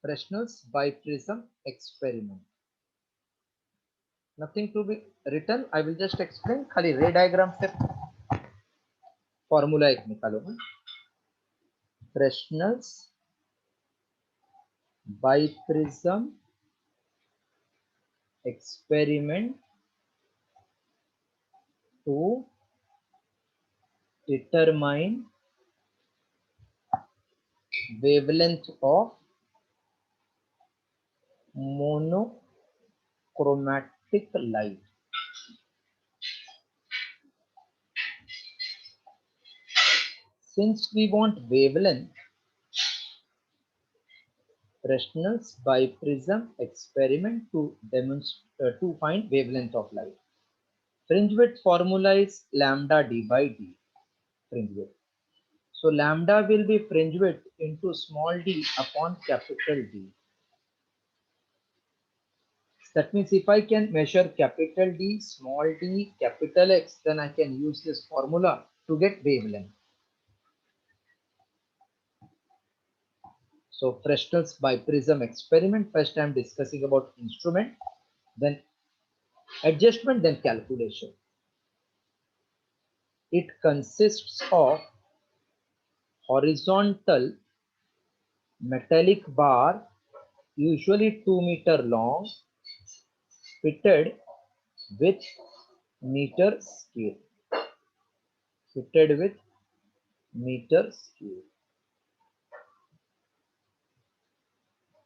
Fresnel's biprism experiment. Nothing to be written. I will just explain. खाली रे diagram से formula एक निकालो. Fresnel's biprism experiment to determine wavelength of monochromatic light. Since we want wavelength, Fresnel's biprism experiment to find wavelength of light. Fringe width formula is lambda d by d. Fringe width. So lambda will be fringe width into small d upon capital D. That means if I can measure capital D, small d, capital X, then I can use this formula to get wavelength. So Fresnel's biprism experiment, first I am discussing about instrument, then adjustment, then calculation. It consists of horizontal metallic bar, usually 2 meter long, fitted with meter scale. Fitted with meter scale.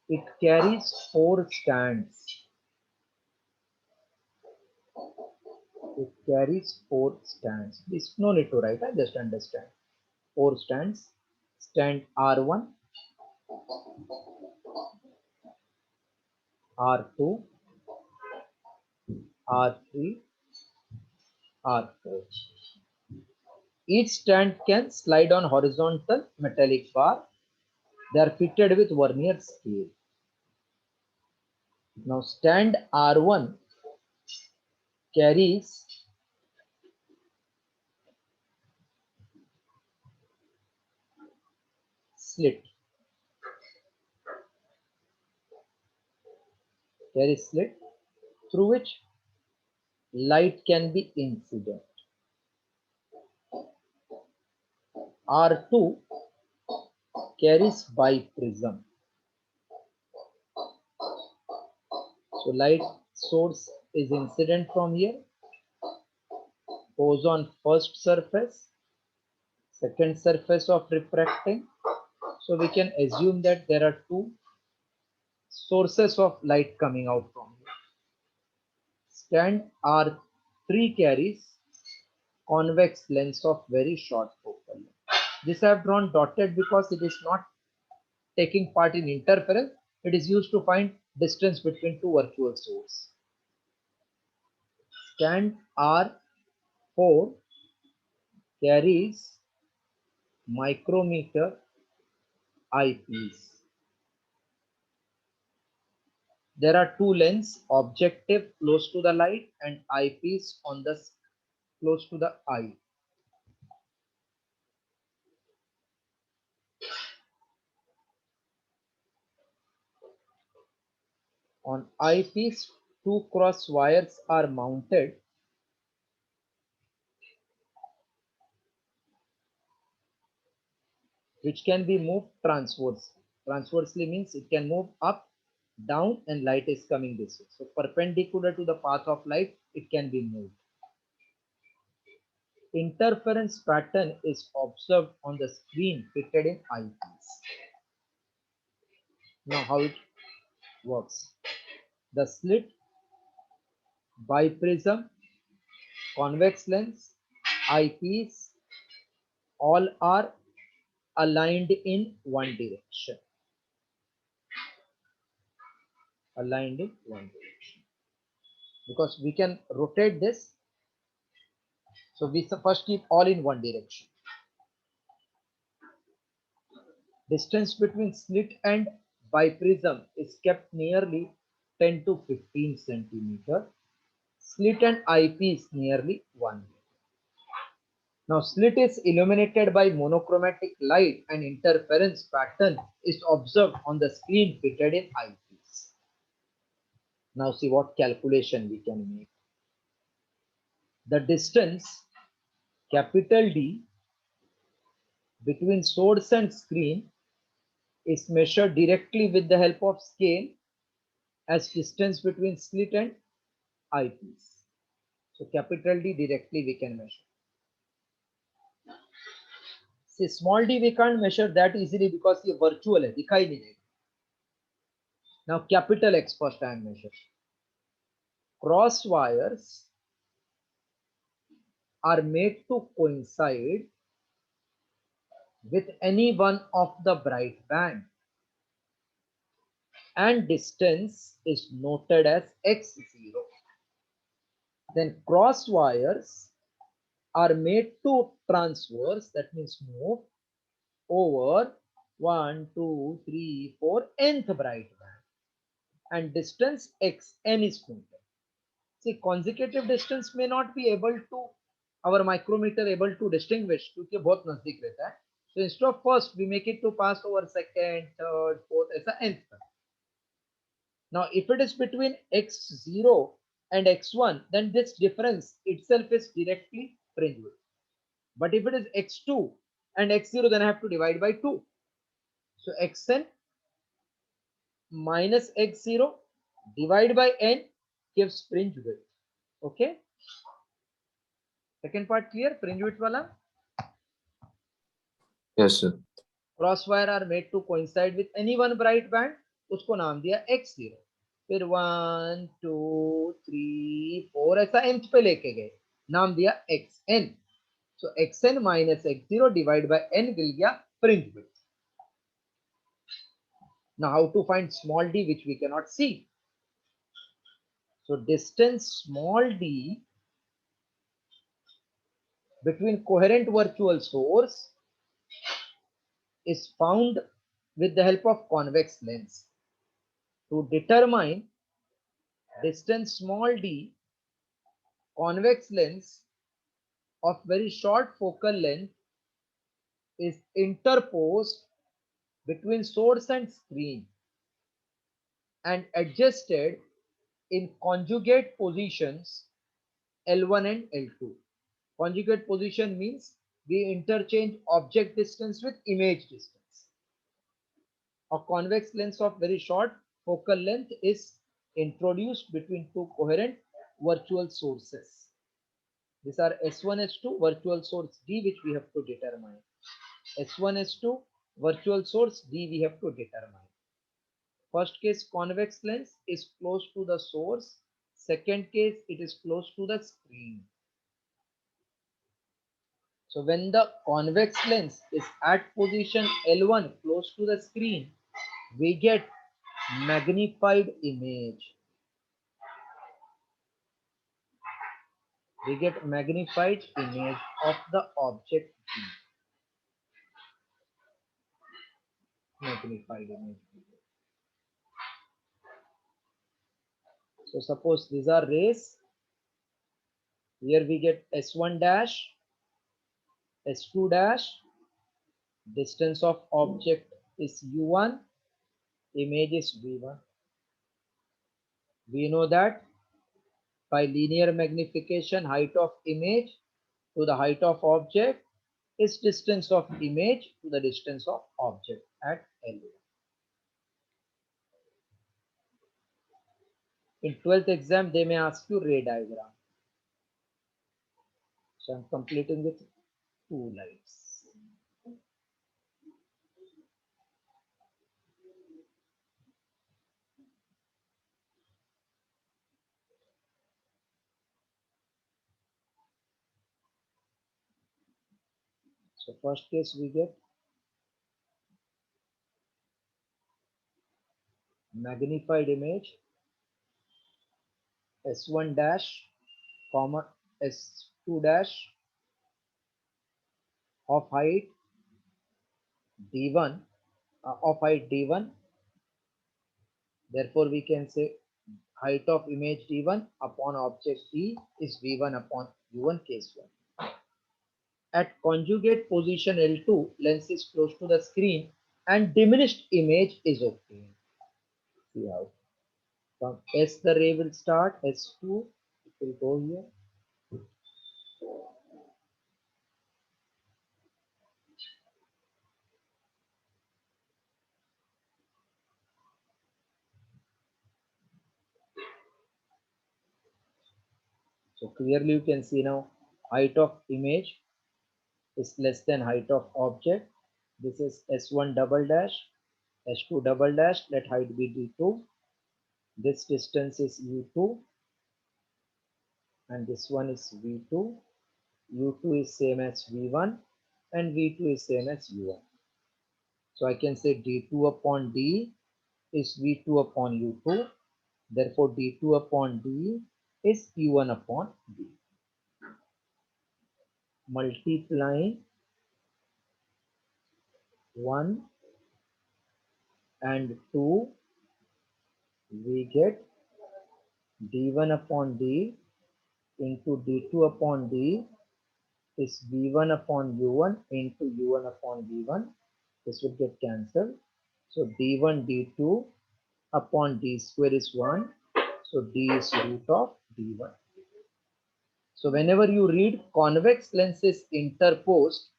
It carries 4 stands. It carries 4 stands. This no need to write, I just understand. 4 stands. Stand R1, R2, R3, R4. Each stand can slide on horizontal metallic bar. They are fitted with vernier scale. Now stand R1 carries slit. Carries slit through which light can be incident. R2 carries biprism. So light source is incident from here, goes on first surface, second surface of refracting. So we can assume that there are 2 sources of light coming out from here. Stand R3 carries convex lens of very short focal length. This I have drawn dotted because it is not taking part in interference. It is used to find distance between 2 virtual sources. Stand R4 carries micrometer eyepiece. There are 2 lenses, objective close to the light and eyepiece on the close to the eye. On eyepiece, 2 cross wires are mounted which can be moved transversely. Transversely means it can move up, down, and light is coming this way. So perpendicular to the path of light, it can be moved. Interference pattern is observed on the screen fitted in eyepiece. Now how it works. The slit, biprism, convex lens, eyepiece, all are aligned in one direction. Aligned in one direction. Because we can rotate this. So we first keep all in one direction. Distance between slit and biprism is kept nearly 10 to 15 centimeter. Slit and eyepiece nearly 1 meter. Now slit is illuminated by monochromatic light and interference pattern is observed on the screen fitted in eyepiece. Now see what calculation we can make. The distance capital D between source and screen is measured directly with the help of scale as distance between slit and eyepiece. So capital D directly we can measure. See small d we can't measure that easily because ये virtual है, दिखाई नहीं देगा. Now capital X first I am measuring. Cross wires are made to coincide with any one of the bright band and distance is noted as x0. Then cross wires are made to transverse, that means move over 1, 2, 3, 4 nth bright band and distance xn is noted. See consecutive distance may not be able to our micrometer able to distinguish क्योंकि बहुत नजदीक रहता है. So instead of first we make it to pass over second, third, fourth ऐसा nth. Now if it is between x0 and x1 then this difference itself is directly fringe width. But if it is x2 and x0 then I have to divide by 2. So xn minus x0 divided by n gives fringe width. Okay. Second part clear? Fringe width wala? Yes, sir. Cross wire are made to coincide with any one bright band. उसको नाम दिया x0. फिर 1, 2, 3, 4 ऐसा nth पे लेके गए. नाम दिया xn. So xn minus x0 divided by n will गया fringe width. Now how to find small d which we cannot see? So distance small d between coherent virtual source is found with the help of convex lens. To determine distance small d, convex lens of very short focal length is interposed between source and screen and adjusted in conjugate positions L1 and L2. Conjugate position means we interchange object distance with image distance. A convex lens of very short focal length is introduced between two coherent virtual sources. These are S1, S2, virtual source D, which we have to determine. S1, S2, virtual source D, we have to determine. First case, convex lens is close to the source. Second case, it is close to the screen. So when the convex lens is at position L1 close to the screen, we get magnified image. We get magnified image of the object B. Magnified image. So suppose these are rays. Here we get S1 dash, S2 dash. Distance of object is U1. Image is V1. We know that by linear magnification, height of image to the height of object is distance of image to the distance of object at L1. In 12th exam, they may ask you ray diagram. So I'm completing with 2 lights. So first case we get magnified image S1 dash comma S2 dash of height D1 of height D1. Therefore, we can say height of image D1 upon object D is V1 upon U1 case 1. At conjugate position L2, lens is close to the screen and diminished image is obtained. See how. From S the ray will start, S2, it will go here. So clearly you can see now height of image is less than height of object. This is S1 double dash, S2 double dash, let height be D2. This distance is U2 and this one is V2. U2 is same as V1 and V2 is same as U1. So I can say D2 upon D is V2 upon U2. Therefore D2 upon D is U1 upon D. Multiplying 1 and 2, we get D1 upon D into D2 upon D is V1 upon U1 into U1 upon V1. This will get cancelled. So D1 D2 upon D square is 1. So D is root of D1. So whenever you read convex lenses interposed,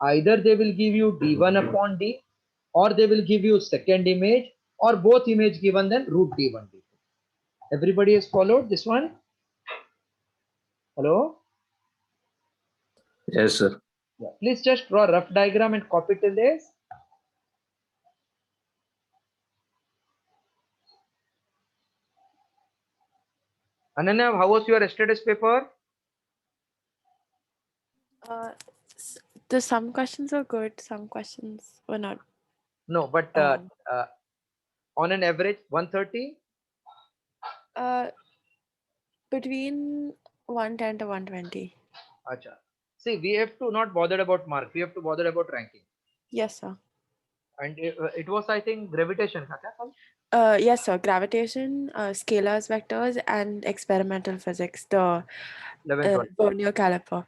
either they will give you D1 upon D or they will give you second image or both image given then root D1 D2. Everybody has followed this one? Hello? Yes, sir. Yeah. Please just draw a rough diagram and copy till this. Ananya, how was your yesterday's paper? Some questions were good, some questions were not. No, but on an average 130? Between 110 to 120. Acha. See, we have to not bother about mark. We have to bother about ranking. Yes, sir. And it was, I think, gravitation. Yes, sir. Gravitation, scalars, vectors, and experimental physics. The 11, Vernier caliper.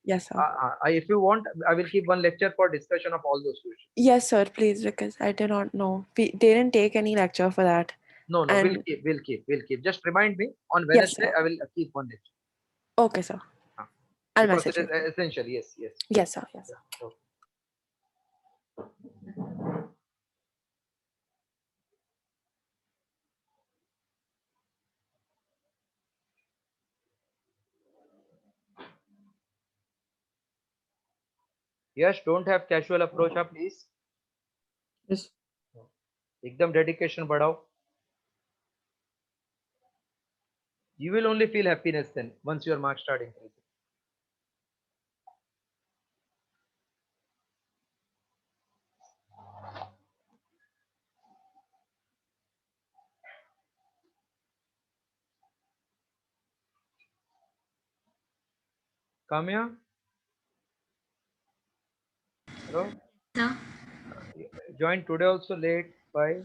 Yes, sir. If you want, I will keep one lecture for discussion of all those questions. Yes, sir. Please, because I do not know. They didn't take any lecture for that. No, And we'll keep. Just remind me on Wednesday. Yes, I will keep one lecture. Okay, sir. I'll Because message it you. is essential. Yes. Yes, sir. Yes. Yeah. Okay. Yes, don't have casual approach, please. Yes. एकदम dedication बढ़ाओ. You will only feel happiness then once your marks start increasing. Kamya? Hello? Sir? Joined today also late. Why?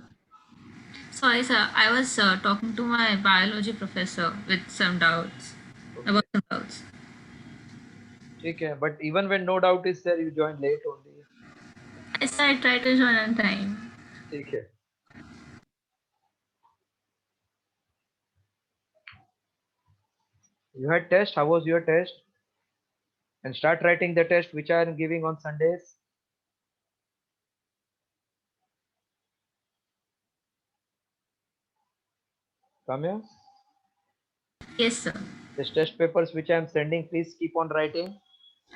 Sorry, sir. I was talking to my biology professor with some doubts. Okay. About some doubts. Okay, but even when no doubt is there, you join late only. Yes, I tried to join on time. Okay. You had test. How was your test? And start writing the test which I am giving on Sundays. Kamya? Yes, sir. This test papers which I am sending, please keep on writing.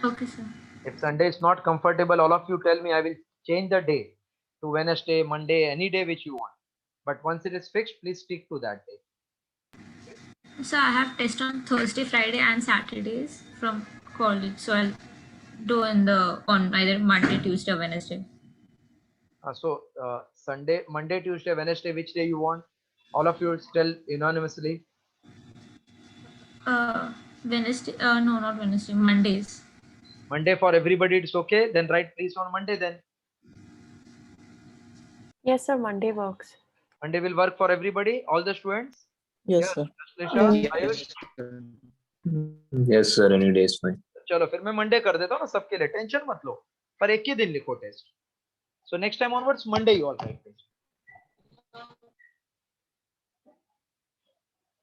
Okay, sir. If Sunday is not comfortable, all of you tell me. I will change the day to Wednesday, Monday, any day which you want. But once it is fixed, please stick to that day. So I have test on Thursday, Friday, and Saturdays from college. So I'll do on either Monday, Tuesday, or Wednesday. So Sunday, Monday, Tuesday, Wednesday, which day you want? All of you tell unanimously. Wednesday. No, not Wednesday. Mondays. Monday for everybody, it's okay. Then write please on Monday. Then Yes, sir. Monday works. Monday will work for everybody, all the students. Yes, sir. Lisha, Ayush? Yes, sir. Any day is fine. चलो फिर मैं Monday कर देता हूँ ना सबके लिए, tension मत लो, पर एक ही दिन लिखो test. So next time onwards, Monday you all write test.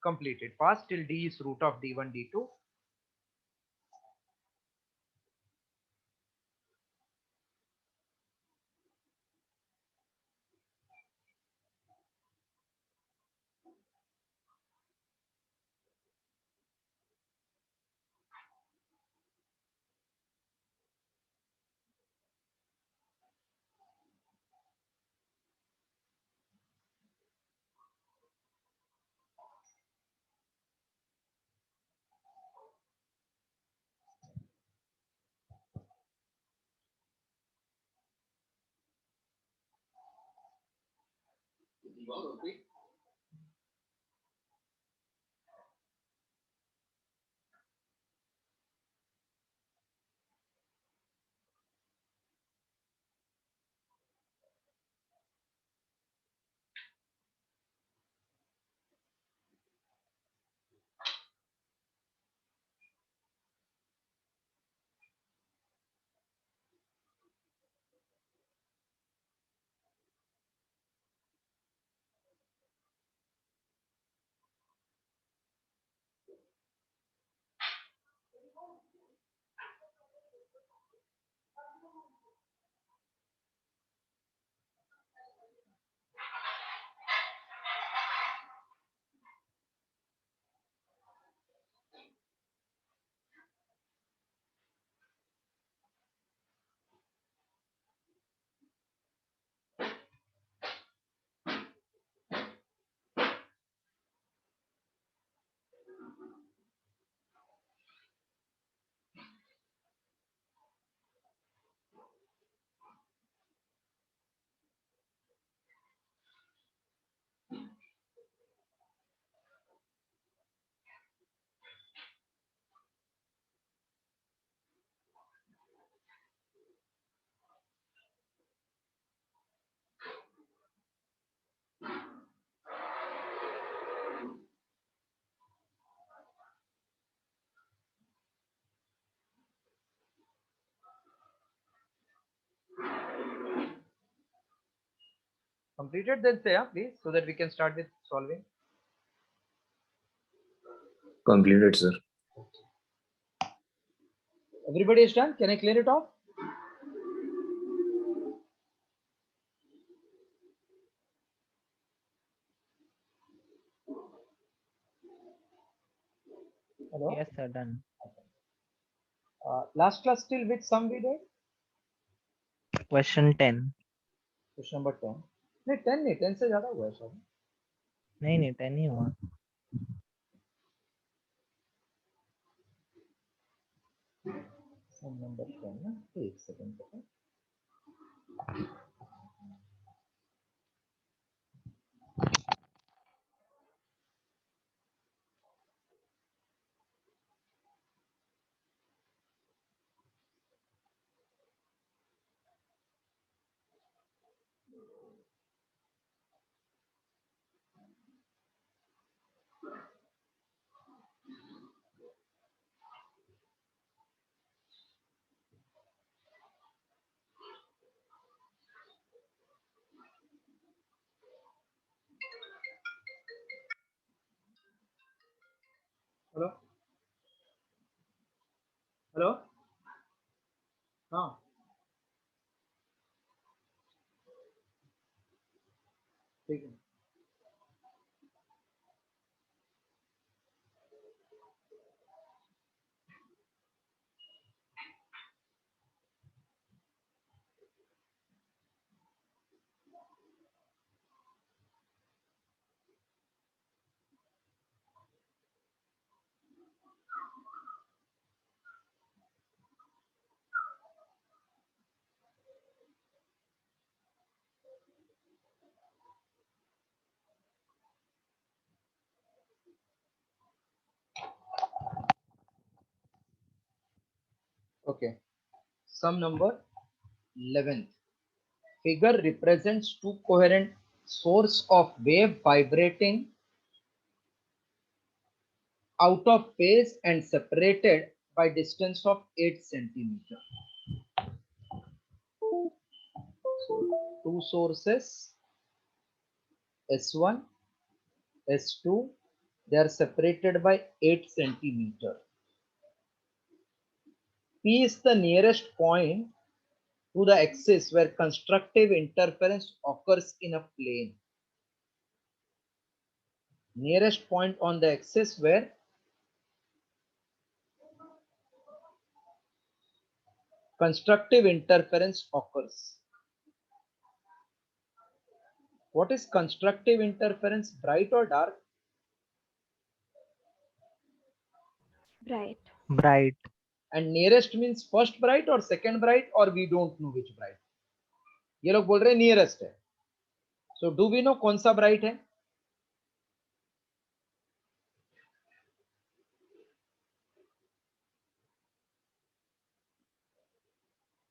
Completed. Pass till D is root of D1, D2. Completed, then say, please, so that we can start with solving. Completed, sir. Everybody is done. Can I clear it off? Hello? Yes, sir, done. Last class still which sum we did? Question 10. Question number 10. नहीं 10 नहीं, 10 से ज्यादा हुआ है शायद. नहीं 10 ही हुआ. Sum number 10 ना, एक सेकंड. हेलो हेलो हाँ ठीक है. Okay. Sum number 11th. Figure represents two coherent source of wave vibrating out of phase and separated by distance of 8 centimeter. So two sources S1, S2, they are separated by 8 centimeter. P is the nearest point to the axis where constructive interference occurs in a plane. Nearest point on the axis where constructive interference occurs. What is constructive interference? Bright or dark? Bright. Bright. And nearest means first bright or second bright, or we don't know which bright. ये लोग बोल रहे हैं nearest है. So do we know कौन सा bright है?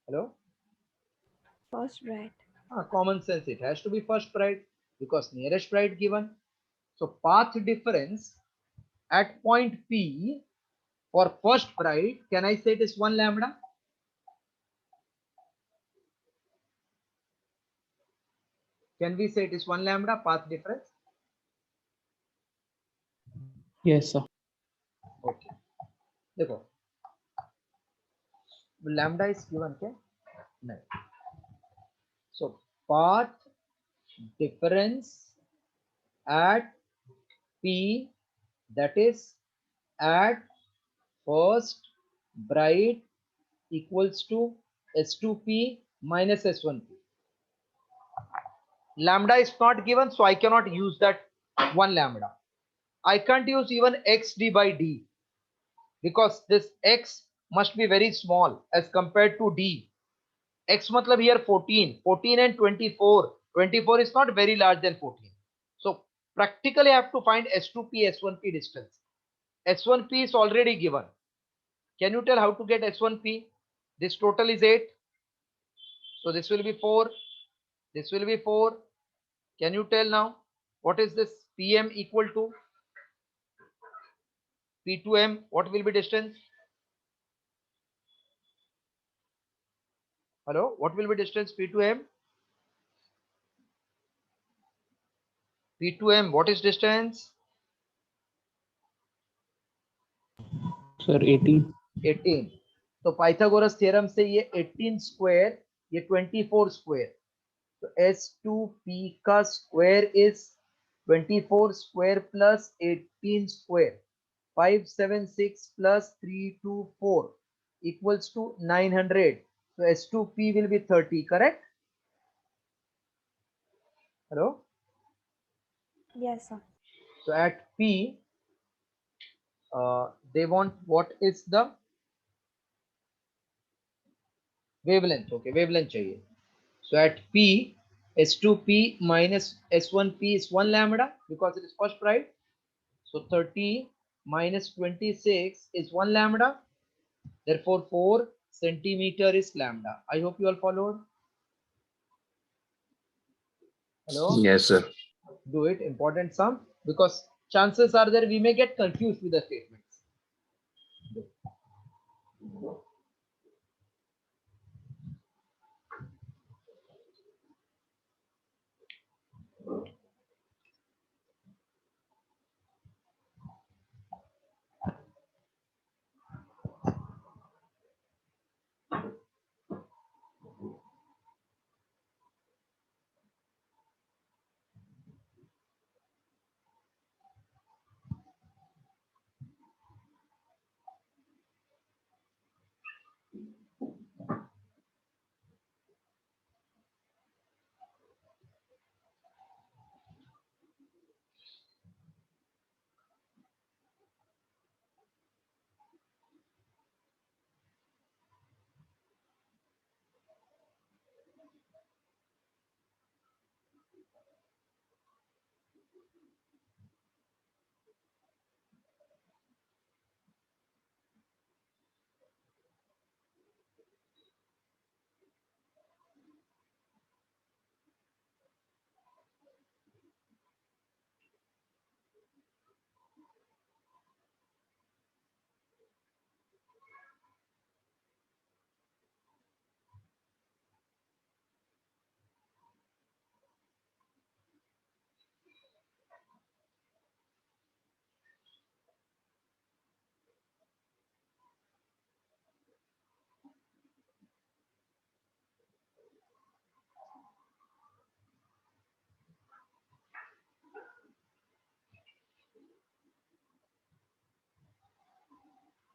Hello? First bright. Common sense, it has to be first bright because nearest bright given. So path difference at point P for first bright, can I say it is 1 lambda? Can we say it is 1 lambda path difference? Yes, sir. Okay. देखो lambda is given क्या? नहीं. So path difference at P, that is at first bright, equals to S2P minus S1P. Lambda is not given, so I cannot use that 1 lambda. I can't use even xd by d because this x must be very small as compared to d. X matlab here 14, 14 and 24. 24 is not very large than 14. So practically I have to find S2P, S1P distance. S1P is already given. Can you tell how to get S1P? This total is 8. So this will be 4. This will be 4. Can you tell now what is this PM equal to? P2M, what will be distance? Hello, what will be distance P2M? P2M, what is distance? Sir, 18. 18. तो Pythagoras theorem से ये 18 square, ये 24 square. तो S2P का square is 24 square plus 18 square. 576 plus 324 equals to 900. So S2P will be 30, correct? Hello? Yes, sir. So at P, they want what is the wavelength. Okay, wavelength चाहिए. So at P, S2P minus S1P is 1 lambda because it is first bright. So 30 minus 26 is 1 lambda. Therefore 4 centimeter is lambda. I hope you all followed. Hello? Yes, sir. Do it, important sum, because chances are there we may get confused with the statements.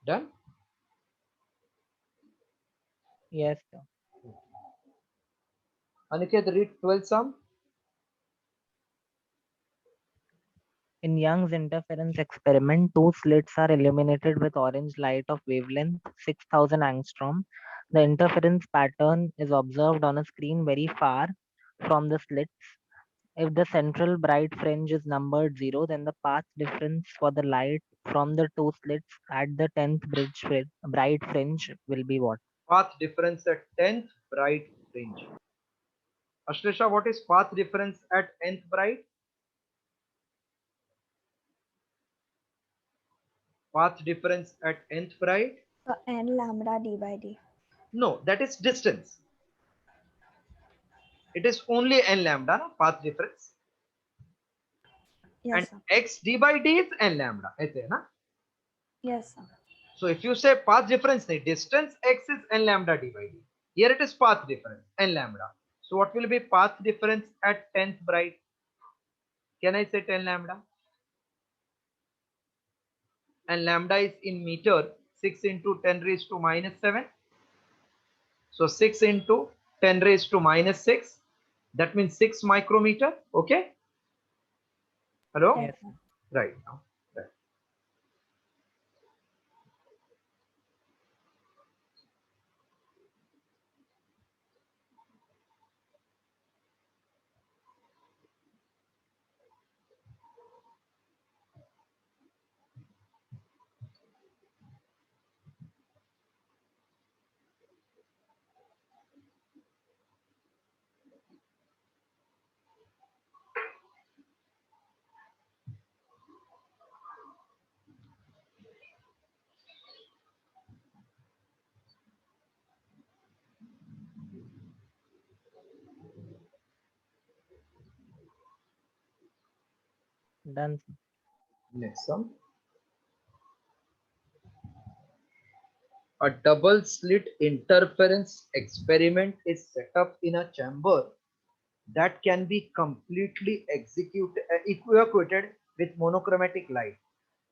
Done? Yes, sir. Aniket, read 12th sum. In Young's interference experiment, two slits are illuminated with orange light of wavelength 6000 angstrom. The interference pattern is observed on a screen very far from the slits. If the central bright fringe is numbered 0, then the path difference for the light from the two slits at the 10th bright fringe will be what? Path difference at 10th bright fringe. Ashlesha, what is path difference at nth bright? Path difference at nth bright? N lambda d by d. No, that is distance. It is only n lambda, no? Path difference. Yes, And sir. x d by d is n lambda. ऐसे, ना? Yes, sir. So if you say path difference, the distance x is n lambda d by d. Here it is path difference, n lambda. So what will be path difference at 10th bright? Can I say 10 lambda? And lambda is in meter, 6 into 10 raised to minus 7. So 6 into 10 raised to minus 6. That means 6 micrometer. Okay. Hello? Yes, sir. Right now. Right. Done, sir. Next sum. A double slit interference experiment is set up in a chamber that can be completely evacuated with monochromatic light,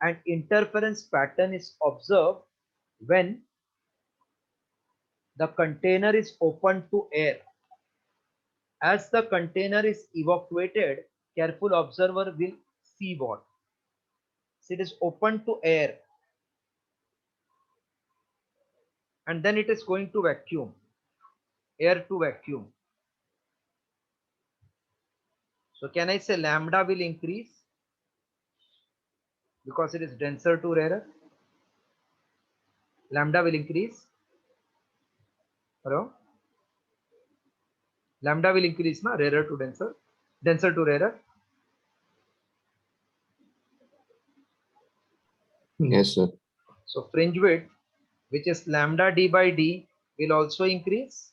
and interference pattern is observed when the container is open to air. As the container is evacuated, careful observer will see what? So it is open to air, and then it is going to vacuum, air to vacuum. So can I say lambda will increase because it is denser to rarer? Lambda will increase. Hello? Lambda will increase, na? Rarer to denser, denser to rarer. Yes, sir. So fringe width, which is lambda d by d, will also increase.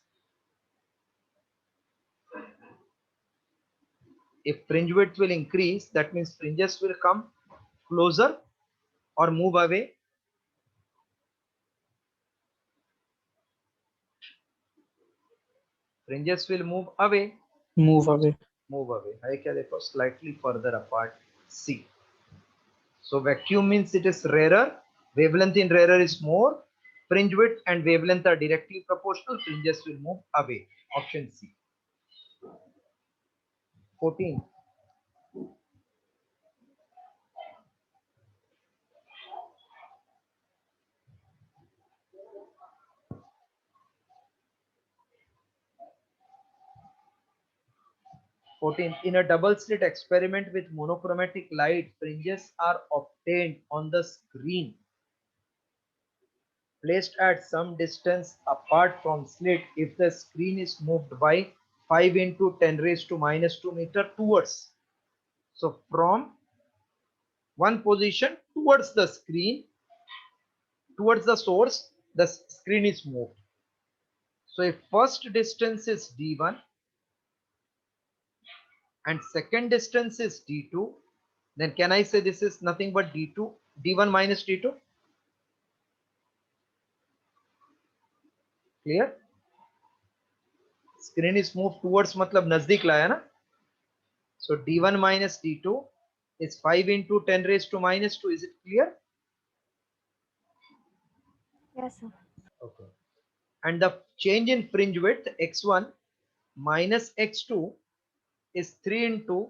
If fringe width will increase, that means fringes will come closer or move away. Fringes will move away. Move away. Move away. I can देखो slightly further apart. C. So vacuum means it is rarer. Wavelength in rarer is more. Fringe width and wavelength are directly proportional. Fringes will move away. Option C. 14. In a double slit experiment with monochromatic light, fringes are obtained on the screen placed at some distance apart from slit if the screen is moved by 5 into 10 raised to minus 2 meter towards. So from one position towards the screen, towards the source, the screen is moved. So if first distance is d1 and second distance is d2, then can I say this is nothing but d2, d1 minus d2? Clear? Screen is moved towards मतलब नजदीक लाया ना? So d1 minus d2 is 5 into 10 raised to minus 2. Is it clear? Yes, sir. Okay. And the change in fringe width x1 minus x2 is 3 into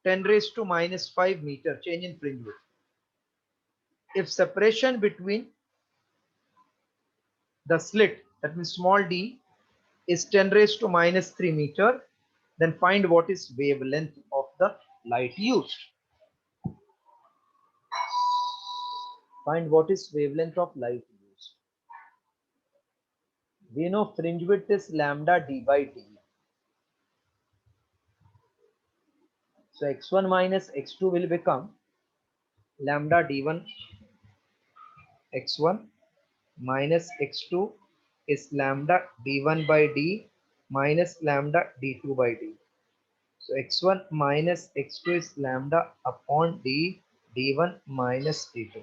10 raised to minus 5 meter change in fringe width. If separation between the slit, that means small d, is 10 raised to minus 3 meter, then find what is wavelength of the light used. Find what is wavelength of light used. We know fringe width is lambda d by d. So x1 minus x2 will become lambda d1 x1 minus x2 is lambda d1 by d minus lambda d2 by d. So x1 minus x2 is lambda upon d d1 minus d2.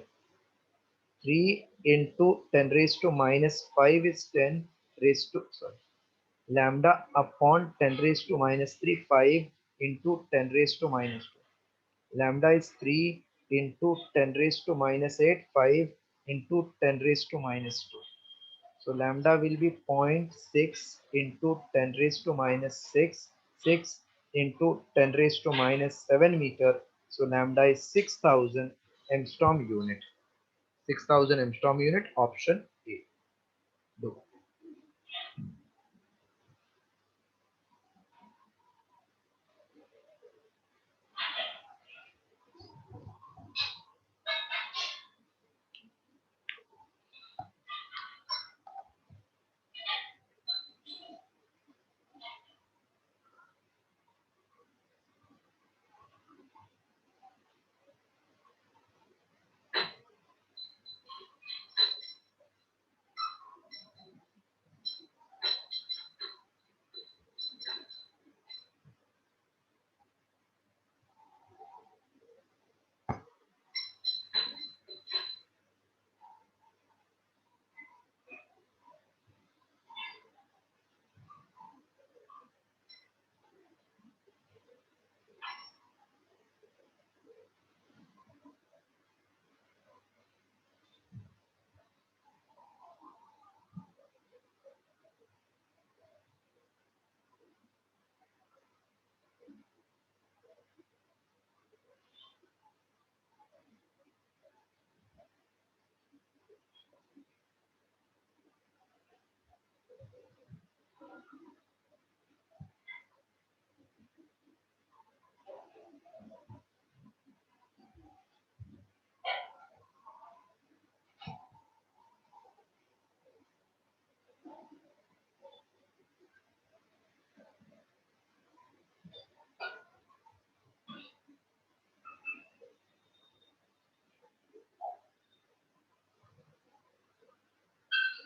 3 into 10 raised to minus 5 is 10 raised to, sorry, lambda upon 10 raised to minus 3, 5 into 10 raised to minus 2. Lambda is 3 into 10 raised to minus 8, 5 into 10 raised to minus 2. So lambda will be 0.6 into 10 raised to minus 6, 6 into 10 raised to minus 7 meter. So lambda is 6000 angstrom unit. 6000 angstrom unit, option A. Do.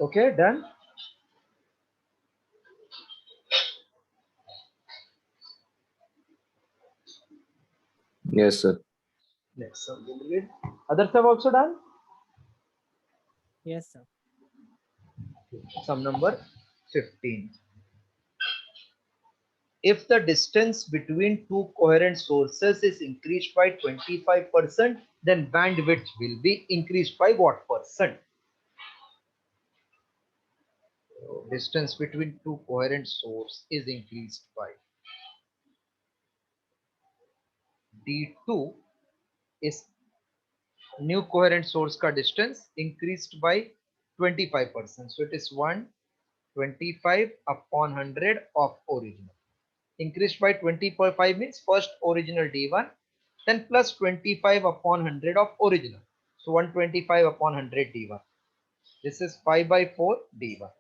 Okay, done. Yes, sir. Next sum will read. Others have also done. Yes, sir. Sum number 15. If the distance between two coherent sources is increased by 25%, then bandwidth will be increased by what percent? So distance between two coherent source is increased by D2 is new coherent source ka distance increased by 25%. So it is 125 upon 100 of original. Increased by 25 means first original D1, then plus 25 upon 100 of original. So 125 upon 100 D1. This is 5 by 4 D1.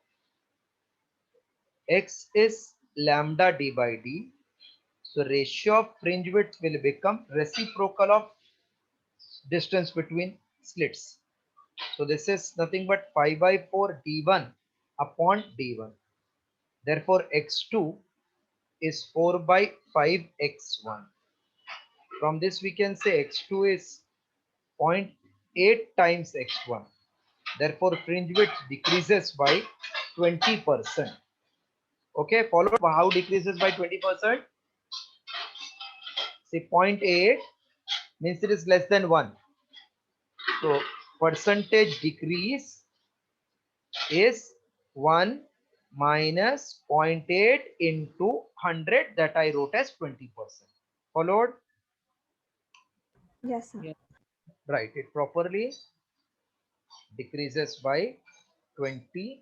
X is lambda d by d. So ratio of fringe width will become reciprocal of distance between slits. So this is nothing but 5 by 4 d1 upon d1. Therefore x2 is 4 by 5 x1. From this we can say x2 is 0.8 times x1. Therefore fringe width decreases by 20%. Okay, followed by how decreases by 20%? See 0.8 means it is less than 1. So percentage decrease is 1 minus 0.8 into 100 that I wrote as 20%. Followed? Yes, sir. Yes. Right, it properly decreases by 20%.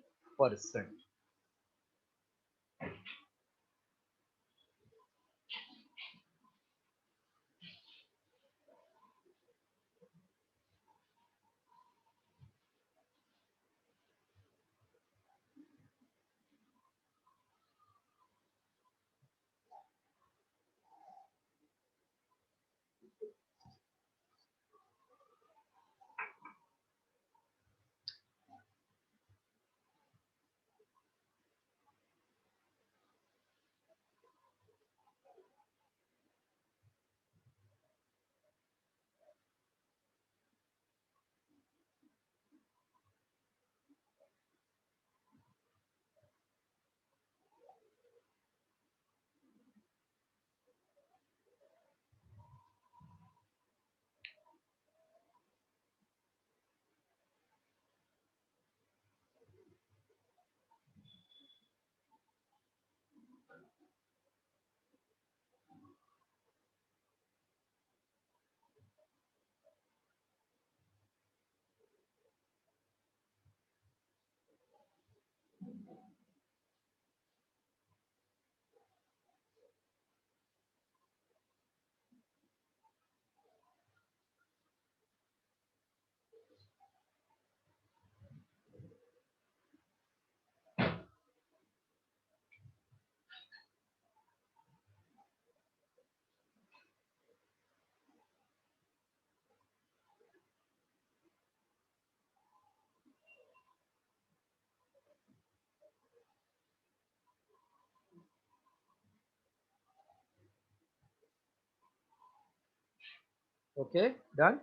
Okay, done.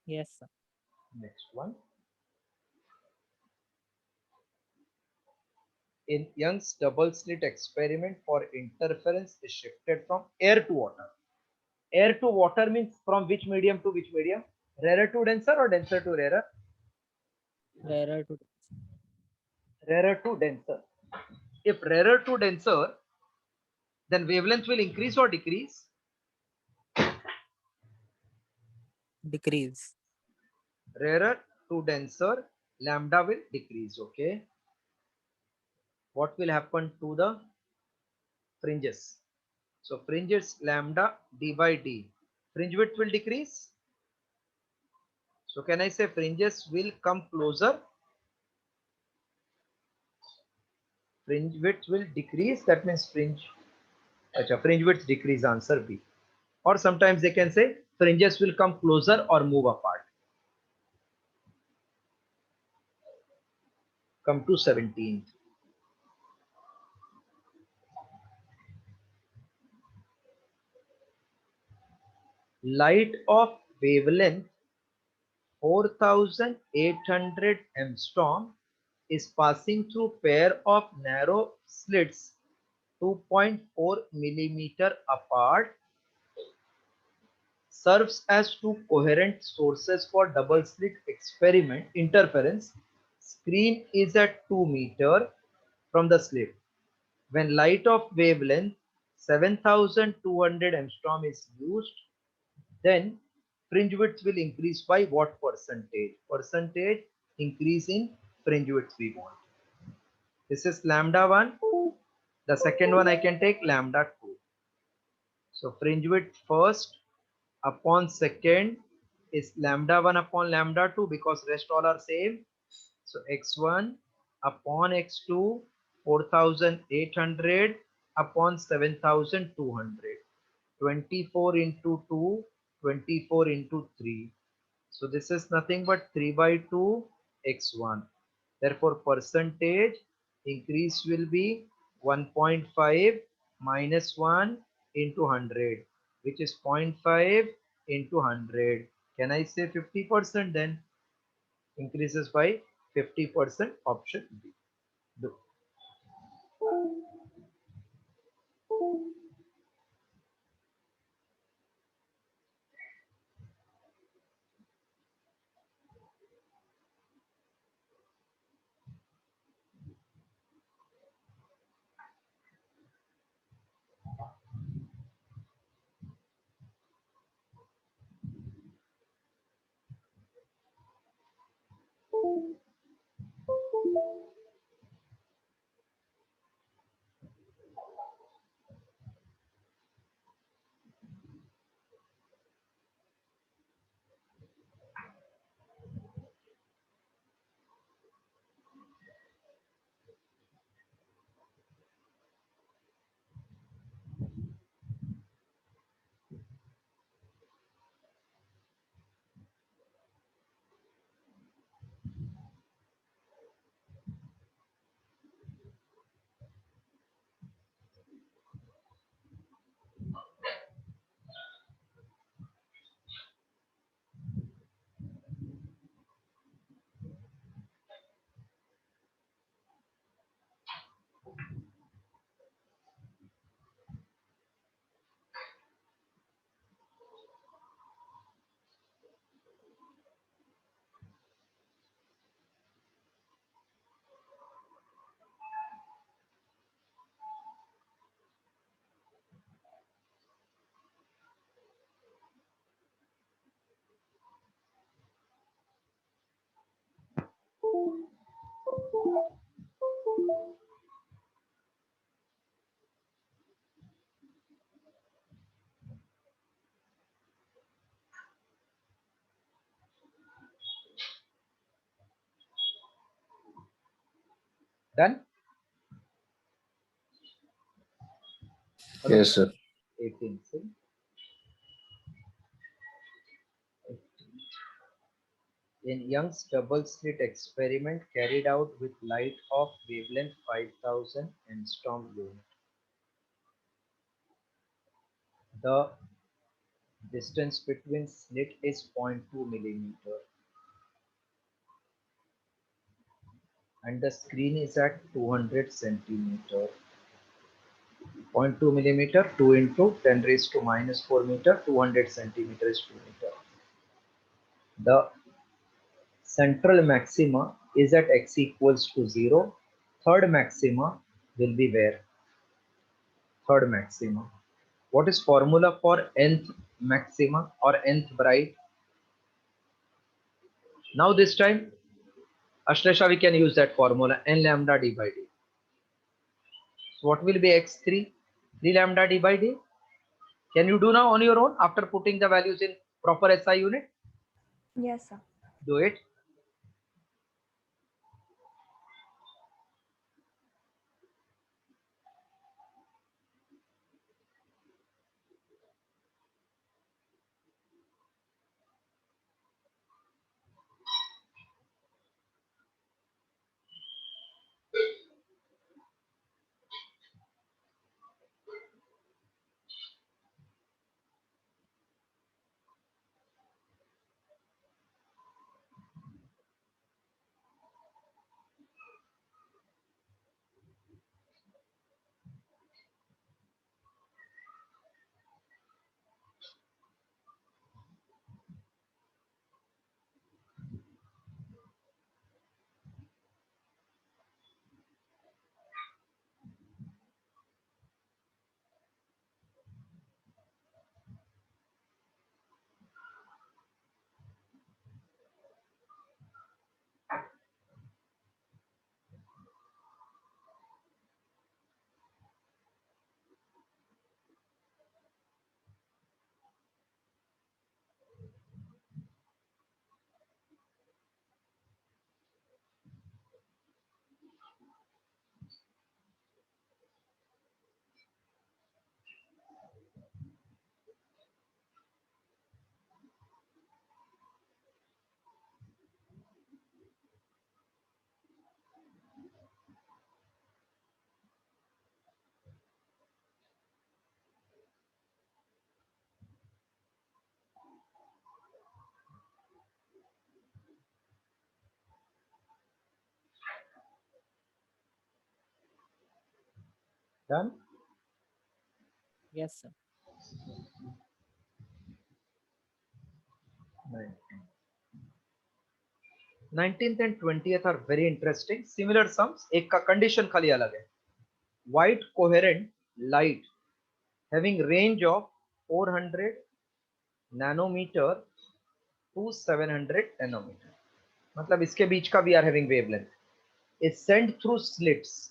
Yes, sir. Next one. In Young's double slit experiment for interference is shifted from air to water. Air to water means from which medium to which medium? Rarer to denser or denser to rarer? Rarer to Rarer to denser. If rarer to denser, then wavelength will increase or decrease? decrease. Rarer to denser, lambda will decrease. Okay. What will happen to the fringes? So fringes lambda d by d. Fringe width will decrease. So can I say fringes will come closer? Fringe width will decrease. That means fringe width decrease, answer B. Or sometimes they can say fringes will come closer or move apart. Come to 17th. Light of wavelength 4800 angstrom is passing through pair of narrow slits 2.4 millimeter apart, serves as two coherent sources for double slit experiment interference. Screen is at 2 meter from the slit. When light of wavelength 7200 angstrom is used, then fringe width will increase by what percentage? Percentage increase in fringe width we want. This is lambda 1. The second one I can take lambda 2. So fringe width first upon second is lambda 1 upon lambda 2 because rest all are same. So x1 upon x2 4800 upon 7200. 24 into 2, 24 into 3. So this is nothing but 3 by 2 x1. Therefore percentage increase will be 1.5 minus 1 into 100, which is 0.5 into 100. Can I say 50% then? Increases by 50%, option B. Do. Done? Yes, sir. 18. See? In Young's double slit experiment carried out with light of wavelength 5000 angstrom unit, the distance between slit is 0.2 millimeter and the screen is at 200 centimeter. 0.2 millimeter, 2 into 10 raised to minus 4 meter, 200 centimeter is 2 meter. The central maxima is at x equals to 0. Third maxima will be where? Third maxima. What is formula for nth maxima or nth bright? Now this time, Ashlesha, we can use that formula n lambda d by d. So what will be x3? 3 lambda d by d. Can you do now on your own after putting the values in proper SI unit? Yes, sir. Do it. Done. Yes, sir. 19th and 20th are very interesting. Similar sums. एक का condition खाली अलग है. White coherent light having range of 400 nanometer to 700 nanometer. मतलब इसके बीच का we are having wavelength is sent through slits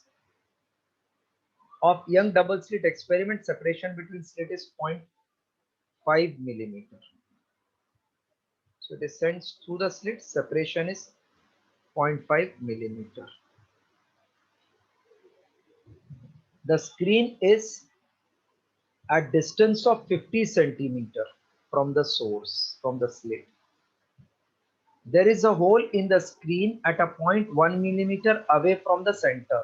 of Young double slit experiment. Separation between slit is 0.5 millimeter. So it is sent through the slit. Separation is 0.5 millimeter. The screen is at distance of 50 centimeter from the source, from the slit. There is a hole in the screen at a point 1 millimeter away from the center.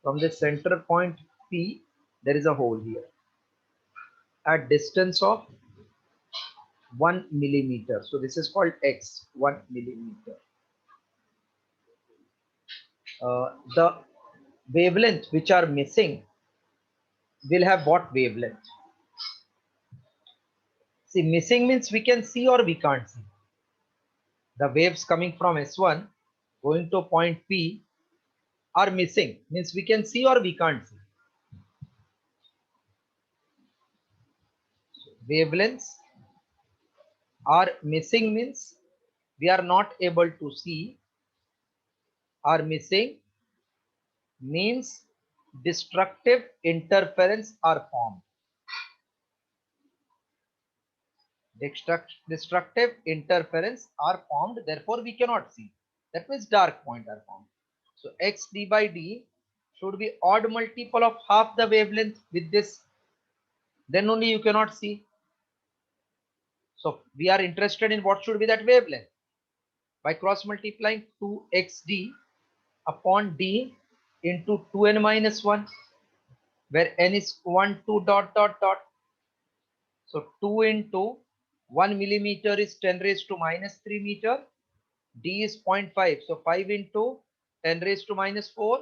From the center point P, there is a hole here at distance of 1 millimeter. So this is called X, 1 millimeter. The wavelength which are missing will have what wavelength? See, missing means we can see or we can't see. The waves coming from S1 going to point P are missing, means we can see or we can't see. So wavelengths are missing means we are not able to see, are missing means destructive interference are formed. Destructive interference are formed, therefore we cannot see. That means dark point are formed. So x d by d should be odd multiple of half the wavelength with this, then only you cannot see. So we are interested in what should be that wavelength. By cross multiplying 2xd upon d into 2n minus 1, where n is 1, 2 dot dot dot. So 2 into 1 millimeter is 10 raised to minus 3 meter. D is 0.5. So 5 into 10 raised to minus 4.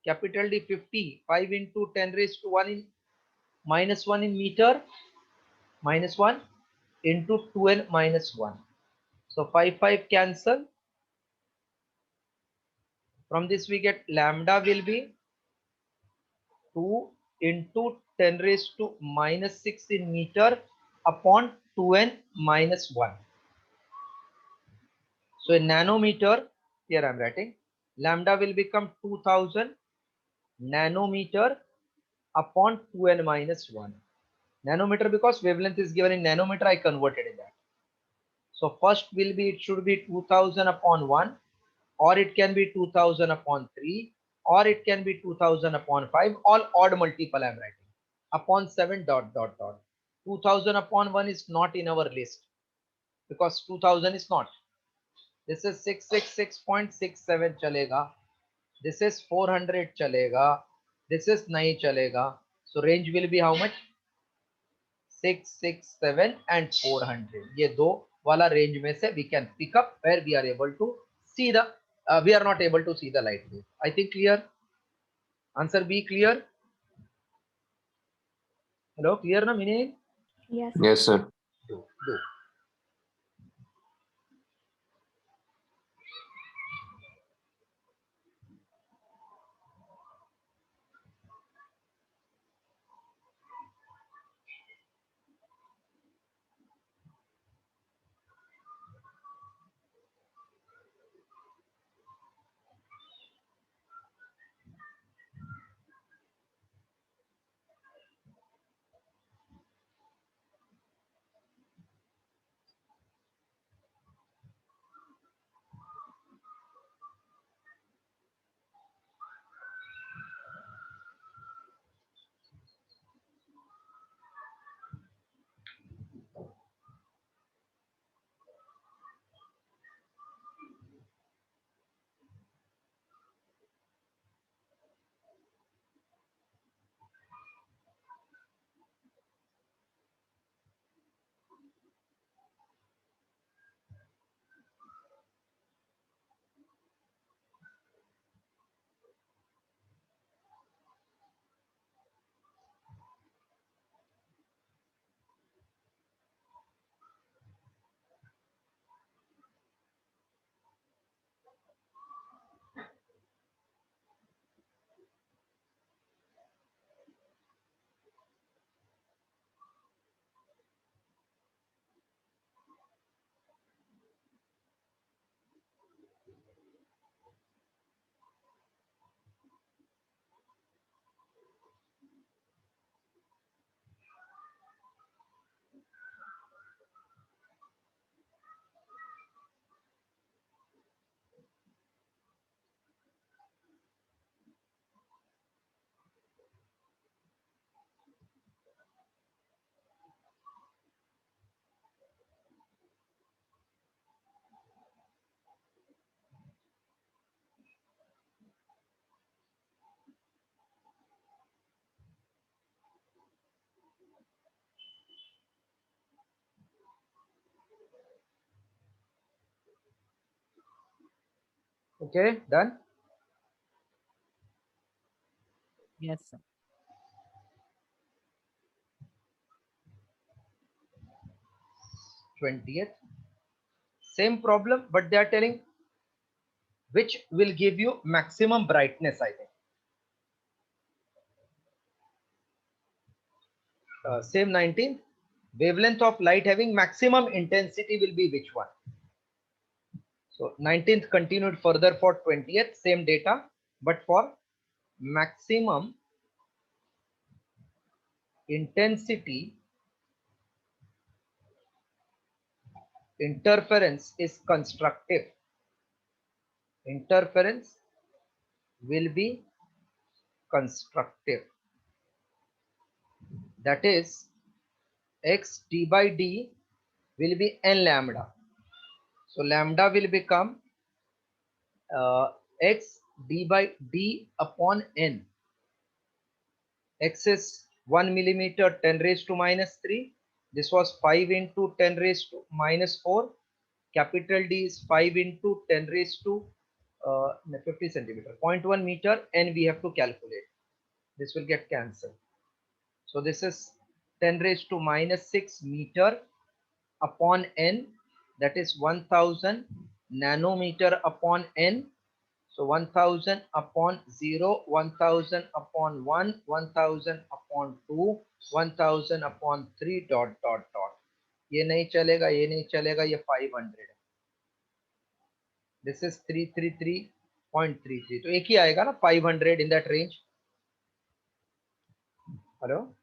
Capital D 50. 5 into 10 raised to 1 in minus 1 in meter. Minus 1 into 2n minus 1. So 5 cancel. From this we get lambda will be 2 into 10 raised to minus 6 in meter upon 2n minus 1. So in nanometer, here I am writing, lambda will become 2000 nanometer upon 2n minus 1. Nanometer because wavelength is given in nanometer, I converted in that. So first will be, it should be 2000 upon 1, or it can be 2000 upon 3, or it can be 2000 upon 5, all odd multiple I am writing. Upon 7 dot dot dot. 2000 upon 1 is not in our list because 2000 is not. This is 666.67 chalega. This is 400 chalega. This is nahi chalega. So range will be how much? 667 and 400. ये दो वाला range में से we can pick up where we are able to see the we are not able to see the light wave. I think clear. Answer B clear. Hello, clear na meaning? Yes. Yes, sir. Do. Okay, done. Yes, sir. 20th. Same problem, but they are telling which will give you maximum brightness, I think. Same 19th. Wavelength of light having maximum intensity will be which one? So 19th continued further for 20th, same data, but for maximum intensity interference is constructive. Interference will be constructive. That is, x d by d will be n lambda. So lambda will become x d by d upon n. X is 1 millimeter 10 raised to minus 3. This was 5 into 10 raised to minus 4. Capital D is 5 into 10 raised to 50 centimeter, 0.1 meter, and we have to calculate. This will get cancelled. So this is 10 raised to minus 6 meter upon n, that is 1000 nanometer upon n. So 1000 upon 0, 1000 upon 1, 1000 upon 2, 1000 upon 3 dot dot dot. ये नहीं चलेगा, ये नहीं चलेगा, ये 500 है. This is 333.33. तो एक ही आएगा ना 500 in that range. Hello?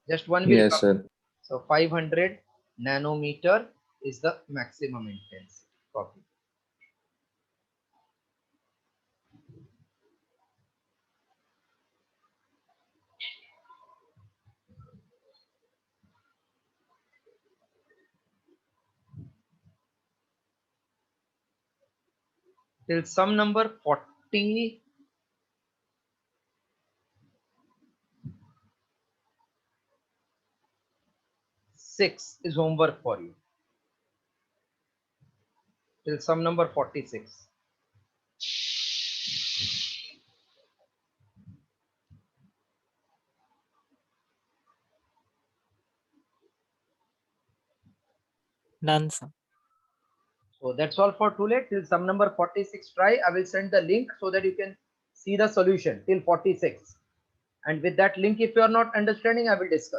Just one will Yes, come. sir. So 500 nanometer is the maximum intensity. Copy. Till sum number 46 is homework for you. Till sum number 46. Done, sir. So that's all for today. Till sum number 46 try. I will send the link so that you can see the solution till 46. And with that link, if you are not understanding, I will discuss.